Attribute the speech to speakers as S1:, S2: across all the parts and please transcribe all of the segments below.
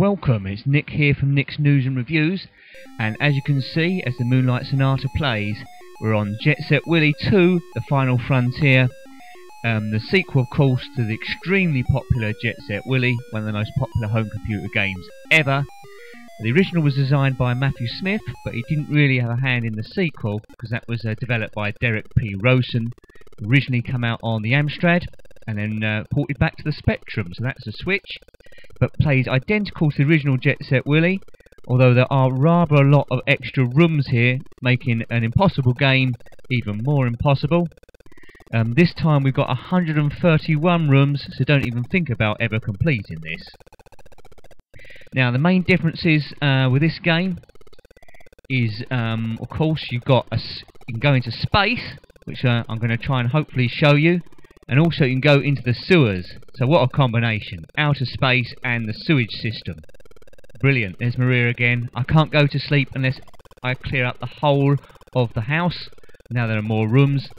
S1: welcome. It's Nick here from Nick's News and Reviews, and as you can see, as the Moonlight Sonata plays, we're on Jet Set Willy 2, The Final Frontier, the sequel of course to the extremely popular Jet Set Willy, one of the most popular home computer games ever. The original was designed by Matthew Smith, but he didn't really have a hand in the sequel because that was developed by Derrick Rowson. Originally come out on the Amstrad and then ported back to the Spectrum, so that's a switch, but plays identical to the original Jet Set Willy, although there are rather a lot of extra rooms here, making an impossible game even more impossible. This time we've got 131 rooms, so don't even think about ever completing this. Now the main differences with this game is, of course, you can go into space, which I'm going to try and hopefully show you, and also you can go into the sewers. So what a combination, outer space and the sewage system. Brilliant. There's Maria again. I can't go to sleep unless I clear up the whole of the house. Now there are more rooms.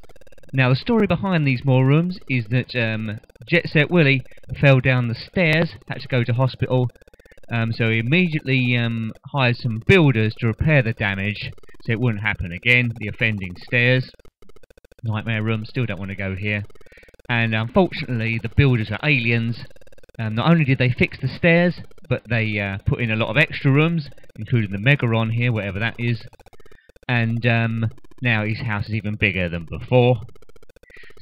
S1: Now the story behind these more rooms is that Jet Set Willy fell down the stairs, had to go to hospital, so he immediately hired some builders to repair the damage so it wouldn't happen again. The offending stairs. Nightmare room, still don't want to go here. And unfortunately the builders are aliens. Not only did they fix the stairs, but they put in a lot of extra rooms, including the Megaron here, whatever that is. And now his house is even bigger than before.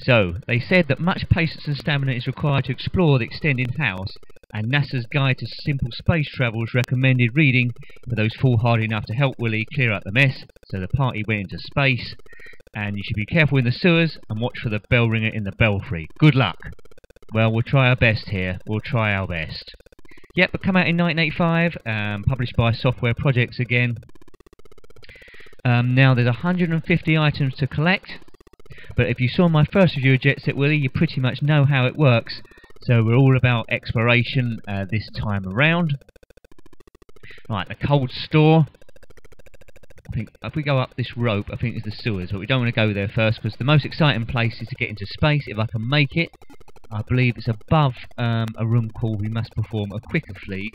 S1: So, they said that much patience and stamina is required to explore the extended house, and NASA's Guide to Simple Space Travel is recommended reading for those foolhardy enough to help Willy clear up the mess. So the party went into space, and you should be careful in the sewers and watch for the bell ringer in the belfry. Good luck. Well, we'll try our best here. We'll try our best. Yep, but come out in 1985, published by Software Projects again. Now there's 150 items to collect, but if you saw my first review of Jet Set Willy, you pretty much know how it works. So we're all about exploration this time around. Right, the cold store. I think if we go up this rope, I think it's the sewers, but we don't want to go there first because the most exciting place is to get into space if I can make it. I believe it's above a room called We Must Perform a Quicker Fleet.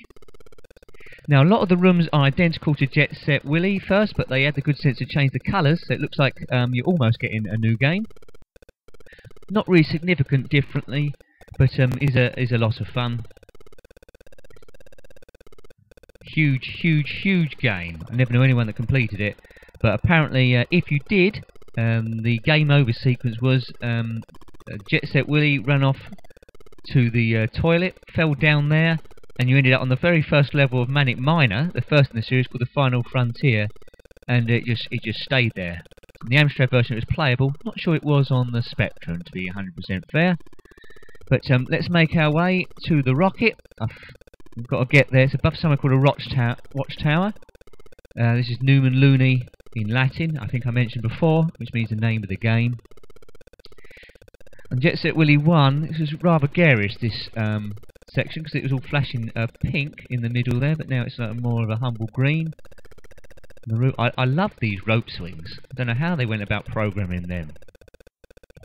S1: Now a lot of the rooms are identical to Jet Set Willy first, but they had the good sense to change the colours, so it looks like you're almost getting a new game. Not really significant differently, but is a lot of fun. Huge game. I never knew anyone that completed it, but apparently if you did, the game over sequence was Jet Set Willy ran off to the toilet, fell down there, and you ended up on the very first level of Manic Miner, the first in the series, called The Final Frontier, and it just stayed there. In the Amstrad version it was playable. Not sure it was on the Spectrum, to be 100% fair. But let's make our way to the rocket. We've got to get there. It's above somewhere called a watchtower. This is Numen Luni in Latin, I think I mentioned before, which means the name of the game. And Jet Set Willy 1, this was rather garish, this section, because it was all flashing pink in the middle there, but now it's like more of a humble green. I love these rope swings. I don't know how they went about programming them.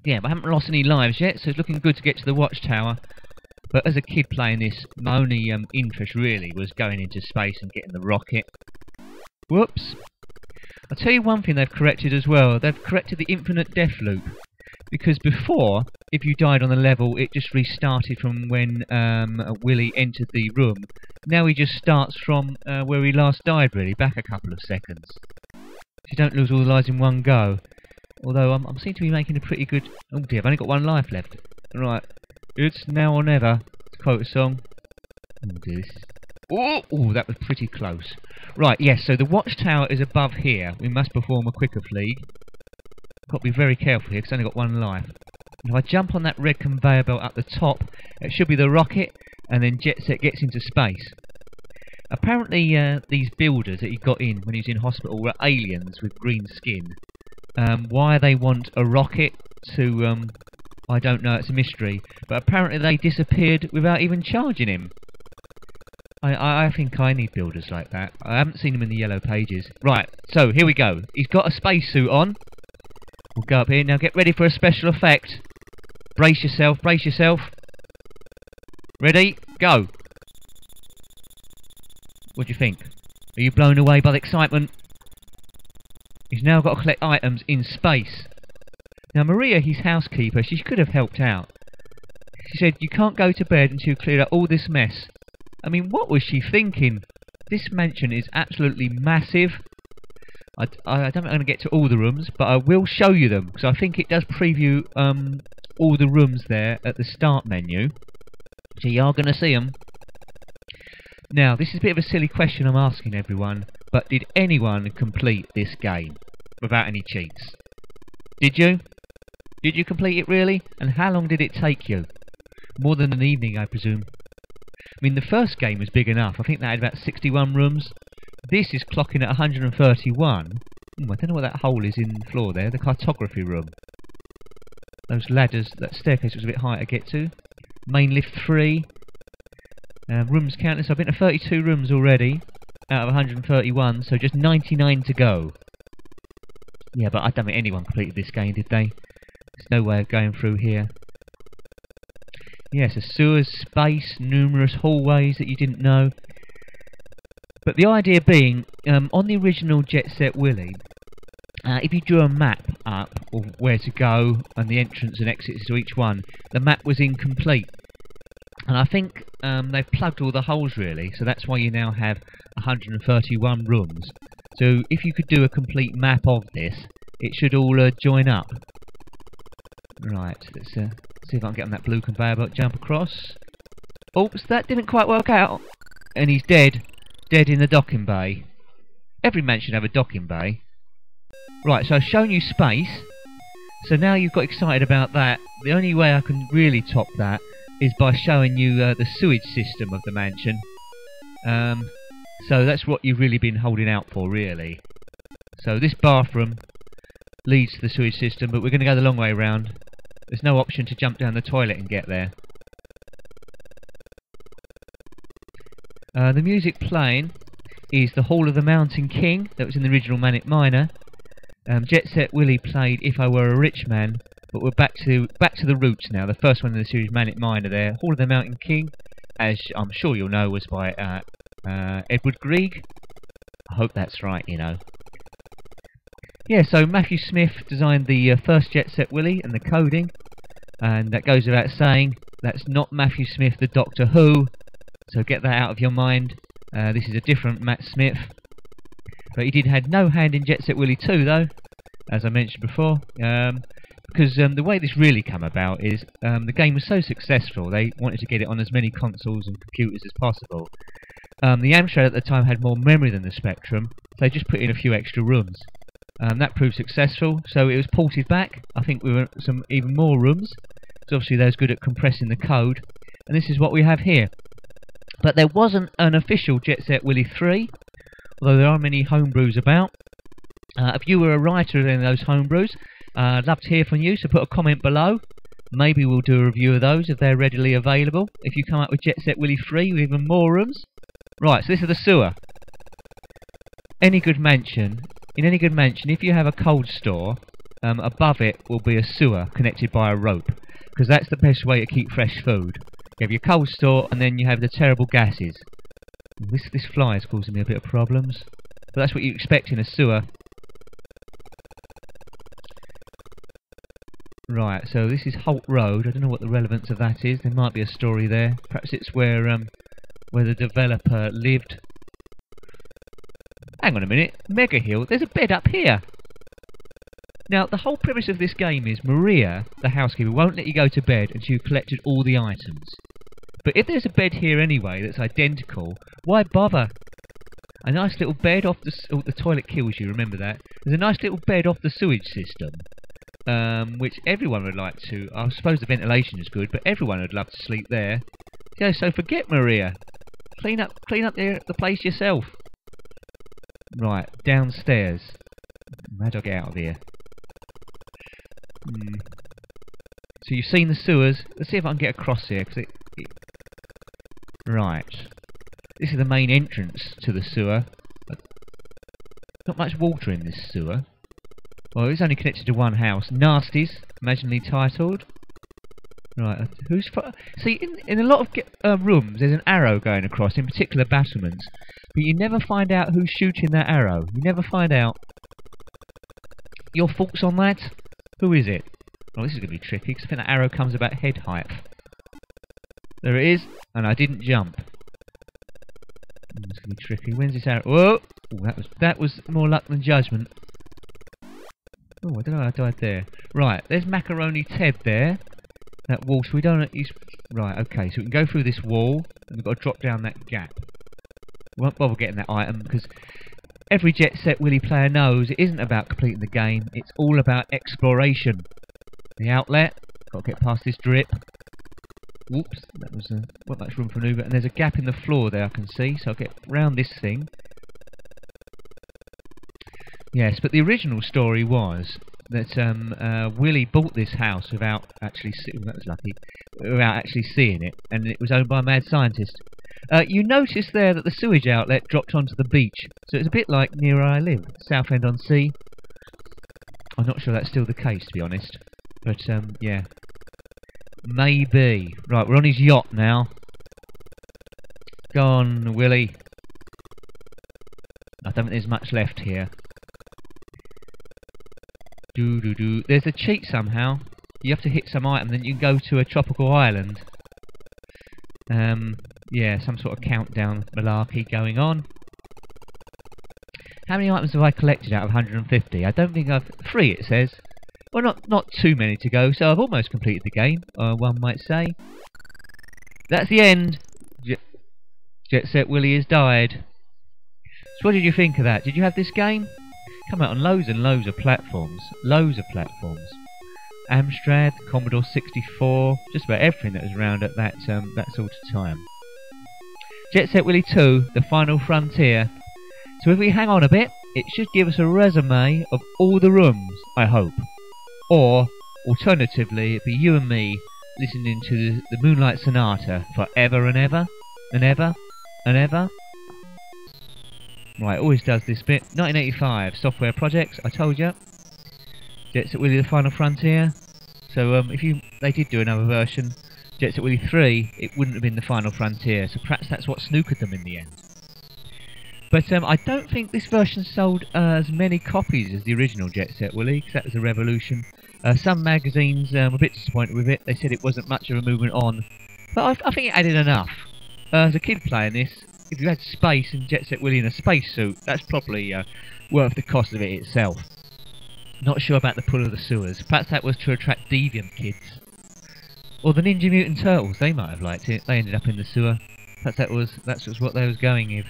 S1: Yeah, but I haven't lost any lives yet, so it's looking good to get to the watchtower. But as a kid playing this, my only interest really was going into space and getting the rocket. Whoops. I'll tell you one thing they've corrected as well. They've corrected the infinite death loop. Because before, if you died on a level, it just restarted from when Willy entered the room. Now he just starts from where he last died, really, back a couple of seconds. So you don't lose all the lives in one go. Although I seem to be making a pretty good... Oh dear, I've only got one life left. Right, it's now or never, to quote a song. Oh dear, this is... Oh, that was pretty close. Right, yes, so the watchtower is above here. We must perform a quicker fleet. Got to be very careful here because I've only got one life. And if I jump on that red conveyor belt up the top, it should be the rocket, and then Jet Set gets into space. Apparently these builders that he got in when he was in hospital were aliens with green skin. Why they want a rocket to, I don't know, it's a mystery. But apparently they disappeared without even charging him. I think I need builders like that. I haven't seen them in the yellow pages. Right, so here we go. He's got a spacesuit on. We'll go up here. Now get ready for a special effect. Brace yourself, brace yourself. Ready? Go. What do you think? Are you blown away by the excitement? He's now got to collect items in space. Now Maria, his housekeeper, she could have helped out. She said, you can't go to bed until you clear out all this mess. I mean, what was she thinking? This mansion is absolutely massive. I don't think I'm going to get to all the rooms, but I will show you them, because I think it does preview all the rooms there at the start menu. So you are going to see them. Now, this is a bit of a silly question I'm asking everyone, but did anyone complete this game without any cheats? Did you? Did you complete it really? And how long did it take you? More than an evening, I presume. I mean, the first game was big enough. I think that had about 61 rooms. This is clocking at 131. I don't know what that hole is in the floor there. The cartography room. Those ladders, that staircase was a bit high to get to. Main lift 3. Rooms countless. I've been to 32 rooms already out of 131, so just 99 to go. Yeah, but I don't think anyone completed this game, did they? There's no way of going through here. Yes, a sewers, space, numerous hallways that you didn't know. But the idea being, on the original Jet Set Willy, if you drew a map up of where to go and the entrance and exits to each one, the map was incomplete. And I think they've plugged all the holes really, so that's why you now have 131 rooms. So if you could do a complete map of this, it should all join up. Right, let's see if I can get on that blue conveyor belt, jump across. Oops, that didn't quite work out. And he's dead. Dead in the docking bay. Every man should have a docking bay. Right, so I've shown you space. So now you've got excited about that. The only way I can really top that is by showing you the sewage system of the mansion. So that's what you've really been holding out for, really. So this bathroom leads to the sewage system, but we're going to go the long way around. There's no option to jump down the toilet and get there. The music playing is the Hall of the Mountain King that was in the original Manic Miner. Jet Set Willy played If I Were a Rich Man, but we're back to the roots now. The first one in the series, Manic Miner there. Hall of the Mountain King, as I'm sure you'll know, was by Edward Grieg. I hope that's right, you know. Yeah, so Matthew Smith designed the first Jet Set Willy and the coding, and that goes without saying, that's not Matthew Smith the Doctor Who, so get that out of your mind. This is a different Matt Smith. But he had no hand in Jet Set Willy 2 though, as I mentioned before, because the way this really came about is the game was so successful they wanted to get it on as many consoles and computers as possible. The Amstrad at the time had more memory than the Spectrum, so they just put in a few extra rooms. That proved successful, so it was ported back. I think we were some even more rooms, so obviously they was good at compressing the code, and this is what we have here. But there wasn't an official Jet Set Willy 3, although there are many homebrews about. If you were a writer of any of those homebrews, I'd love to hear from you, so put a comment below. Maybe we'll do a review of those if they're readily available. If you come up with Jet Set Willy 3 with even more rooms. Right, so this is the sewer. In any good mansion, if you have a cold store, above it will be a sewer connected by a rope, because that's the best way to keep fresh food. You have your cold store, and then you have the terrible gases. This fly is causing me a bit of problems, but that's what you expect in a sewer. Right, so this is Holt Road. I don't know what the relevance of that is. There might be a story there. Perhaps it's where the developer lived. Hang on a minute, Mega Hill. There's a bed up here. Now, the whole premise of this game is Maria, the housekeeper, won't let you go to bed until you've collected all the items. But if there's a bed here anyway that's identical, why bother? A nice little bed off the... Oh, the toilet kills you, remember that. There's a nice little bed off the sewage system, which everyone would like to... I suppose the ventilation is good, but everyone would love to sleep there. Yeah, so forget Maria. Clean up the place yourself. Right, downstairs. How do I get out of here? So you've seen the sewers. Let's see if I can get across here. Right. This is the main entrance to the sewer. Not much water in this sewer. Well, it's only connected to one house. Nasties, imaginally titled. Right, see, in a lot of rooms, there's an arrow going across, in particular battlements, but you never find out who's shooting that arrow. You never find out. Your thoughts on that? Who is it? Oh, this is going to be tricky, because I think that arrow comes about head height. There it is, and I didn't jump. It's going to be tricky. When's this arrow? Whoa! Ooh, that was more luck than judgment. Oh, I don't know how I died there. Right, there's Macaroni Ted there. That wall, so we don't... Right, okay, so we can go through this wall, and we've got to drop down that gap. We won't bother getting that item, because every Jet Set Willy player knows it isn't about completing the game, it's all about exploration. The outlet, got to get past this drip. Whoops, that was not much room for manoeuvre, and there's a gap in the floor there I can see, so I'll get round this thing. Yes, but the original story was that Willy bought this house without actually that was lucky, without actually seeing it, and it was owned by a mad scientist. You notice there that the sewage outlet dropped onto the beach, so it's a bit like near where I live, Southend-on-Sea. I'm not sure that's still the case, to be honest, but yeah, maybe. Right, we're on his yacht now. Go on, Willy. I don't think there's much left here. There's a cheat somehow. You have to hit some item, then you can go to a tropical island. Yeah, some sort of countdown malarkey going on. How many items have I collected out of 150? I don't think I've... 3 it says. Well, not too many to go, so I've almost completed the game, one might say. That's the end. Jet Set Willy has died. So what did you think of that? Did you have this game? Come out on loads and loads of platforms. Loads of platforms. Amstrad, Commodore 64, just about everything that was around at that sort of time. Jet Set Willy 2, The Final Frontier. So if we hang on a bit, it should give us a resume of all the rooms, I hope. Or, alternatively, it'd be you and me listening to the Moonlight Sonata forever and ever, and ever, and ever. Right, always does this bit. 1985, software projects, I told you. Jet Set Willy The Final Frontier. So if they did do another version, Jet Set Willy 3, it wouldn't have been The Final Frontier, so perhaps that's what snookered them in the end. But I don't think this version sold as many copies as the original Jet Set Willy, because that was a revolution. Some magazines were a bit disappointed with it. They said it wasn't much of a movement on, but I think it added enough. As a kid playing this, if you had space and Jet Set Willy in a spacesuit, that's probably worth the cost of it itself. Not sure about the pull of the sewers. Perhaps that was to attract deviant kids. Or the Ninja Mutant Turtles, they might have liked it. They ended up in the sewer. Perhaps that's what they was going with.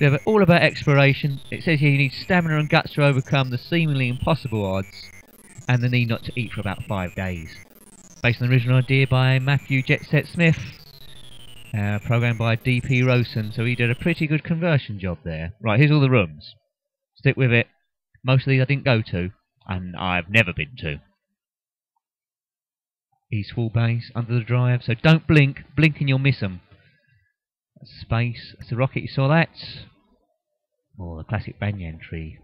S1: Yeah, but all about exploration. It says here you need stamina and guts to overcome the seemingly impossible odds, and the need not to eat for about 5 days. Based on the original idea by Matthew Jet Set Smith. Programmed by D.P. Rowson, so he did a pretty good conversion job there. Right, here's all the rooms. Stick with it. Most of these I didn't go to, and I've never been to. East Wall Base, under the drive, so don't blink. Blink and you'll miss them. That's space. That's the rocket, you saw that? Oh, the classic banyan tree.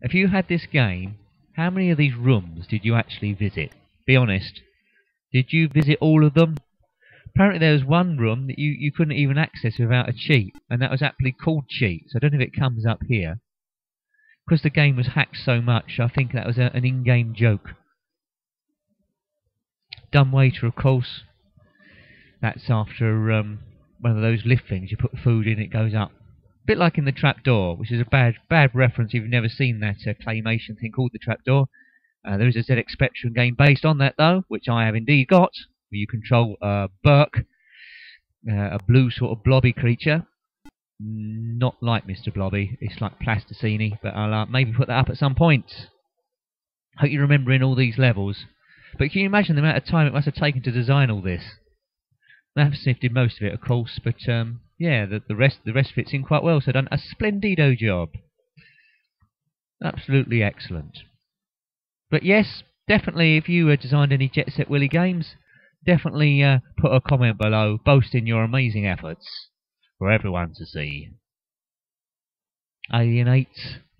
S1: If you had this game, how many of these rooms did you actually visit? Be honest. Did you visit all of them? Apparently there was one room that you couldn't even access without a cheat, and that was aptly called cheat, so I don't know if it comes up here. Because the game was hacked so much, I think that was an in-game joke. Dumbwaiter, of course. That's after one of those lift things. You put the food in, it goes up. A bit like in the Trapdoor, which is a bad reference if you've never seen that claymation thing called the Trapdoor. There is a ZX Spectrum game based on that, though, which I have indeed got, where you control Burke, a blue sort of blobby creature. Not like Mr. Blobby, it's like Plasticini, but I'll maybe put that up at some point. Hope you're remembering all these levels. But can you imagine the amount of time it must have taken to design all this? Navsniff did most of it, of course, but yeah, the rest fits in quite well, so done a splendido job. Absolutely excellent. But yes, definitely if you designed any Jet Set Willy games, definitely put a comment below boasting your amazing efforts for everyone to see. Alien 8,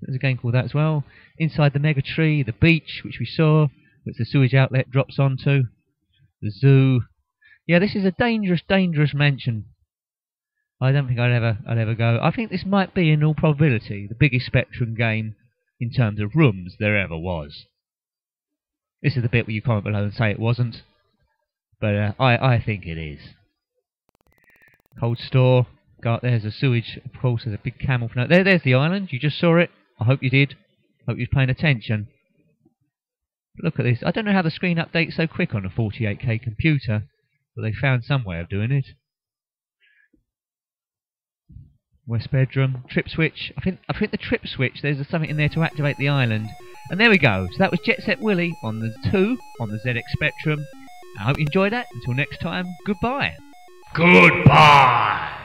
S1: there's a game called that as well. Inside the Mega Tree, the beach, which we saw, which the sewage outlet drops onto. The zoo. Yeah, this is a dangerous, dangerous mansion. I don't think I'd ever go. I think this might be, in all probability, the biggest Spectrum game in terms of rooms there ever was. This is the bit where you comment below and say it wasn't, but I think it is. Cold store. There's a sewage, of course. There's a big camel. There's the island. You just saw it. I hope you did. Hope you was paying attention. Look at this. I don't know how the screen updates so quick on a 48K computer, but they found some way of doing it. West bedroom, trip switch. I think the trip switch, there's something in there to activate the island. And there we go. So that was Jet Set Willy on the 2 on the ZX Spectrum. I hope you enjoyed that. Until next time, goodbye.
S2: Goodbye.